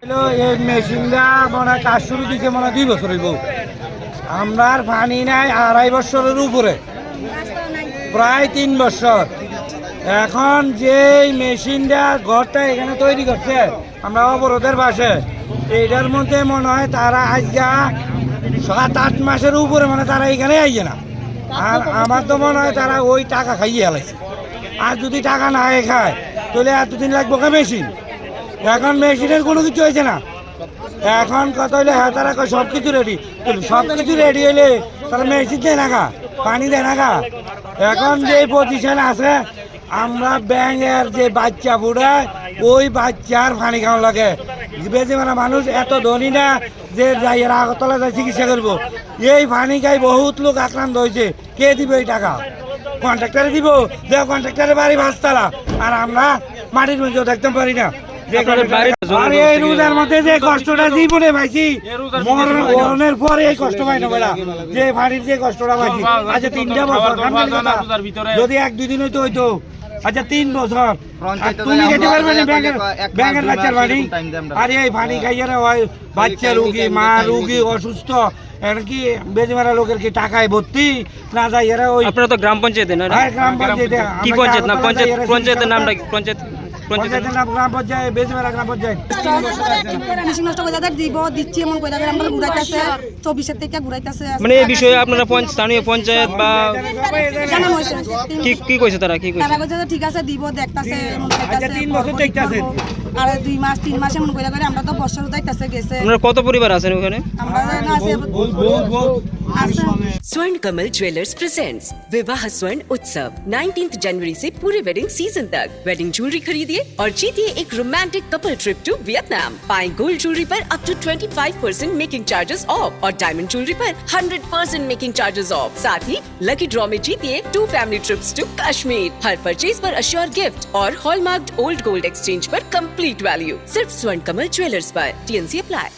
এই মেশিনটা মনে হয় কাজ শুরু দিচ্ছে মনে হয় 2 বছর হইব। আমরা পানি নাই 2.5 বছরের উপরে, প্রায় 3 বছর। এখন যে মেশিনটা ঘরটা এখানে তৈরি করছে আমরা অবরোধের পাশে, এইটার মধ্যে মনে হয় তারা আজকে 7-8 মাসের উপরে মানে তারা এখানে আইছে না। আর আমার তো মনে হয় তারা ওই টাকা খাইয়ে হেলাইছে। আর যদি টাকা না খায় তাহলে এতদিন লাগবো কে মেশিন? এখন মেশিনের কোনো কিছু হয়েছে না। এখন কত হইলে হ্যাঁ তারা সব কিছু রেডি, সব কিছু রেডি হইলে তারা মেশিন দেয় না গা, পানি দেয় না গা। এখন যে পজিশন আছে আমরা ব্যাঙের যে বাচ্চা বুড়ায় ওই বাচ্চার পানি খাওয়া লাগে। বেশি মানে মানুষ এত ধনী না যে যাই এরা আগরতলা যায় চিকিৎসা করবো। এই পানি খাই বহুত লোক আক্রান্ত হয়েছে। কে দিবে এই টাকা? কন্ট্রাক্টারে দিব, দেখ কন্ট্রাক্টারের বাড়ি 5 তলা, আর আমরা মাটির মধ্যেও দেখতে পারি না। এই রোজার মধ্যে যে কষ্টটা জীবনে পাইছি, মরণের পরে এই কষ্ট পাই না বেলা, যে বাড়ির যে কষ্টটা পাইছি। আচ্ছা 3টা বছর যদি 1-2 দিন হইতো হইতো, আচ্ছা 3 বছর তুমি যেতে পারবে না ব্যাংকের বাচ্চার বাড়ি। আর এই পানি খাইয়ারে হয় বাচ্চা রুগী, মা রুগী, অসুস্থ, এমনকি বেজমারা লোকের কি টাকায় ভর্তি না যায় এরা। ওই আপনারা তো গ্রাম পঞ্চায়েতে না? গ্রাম পঞ্চায়েতে। কি পঞ্চায়েত না? পঞ্চায়েতের নামটা কি? পঞ্চায়েতের নাম গ্রাম পঞ্চায়েত, বেজমারা গ্রাম পঞ্চায়েত। মানে এই বিষয়ে আপনারা স্থানীয় পঞ্চায়েত বা কি কইছে তারা? কি কইছে? ঠিক আছে দিব, দেখতাছে। 3 বছর দেখতাছে। আর 2 মাস 3 মাসে মন কইরা করে আমরা তো বছর যাইতাছে গেছে। আপনারা কত পরিবার আছেন ওখানে? আমরা না আছে स्वर्ण कमल ज्वेलर्स प्रेजेंट्स विवाह स्वर्ण उत्सव 19 जनवरी से पूरे वेडिंग सीजन तक। वेडिंग ज्वेलरी खरीदिए और जीतिए एक romantic couple trip to Vietnam. पाएं गोल्ड ज्वेलरी पर up to 25% making charges off और डायमंड ज्वेलरी पर 100% मेकिंग चार्जेस ऑफ। साथ ही लकी ड्रॉ में जीतिए 2 फैमिली ट्रिप्स टू कश्मीर। हर परचेज पर अश्योर गिफ्ट और हॉलमार्क्ड ओल्ड गोल्ड एक्सचेंज पर कंप्लीट वैल्यू। सिर्फ स्वर्ण कमल ज्वेलर्स पर। TNC apply.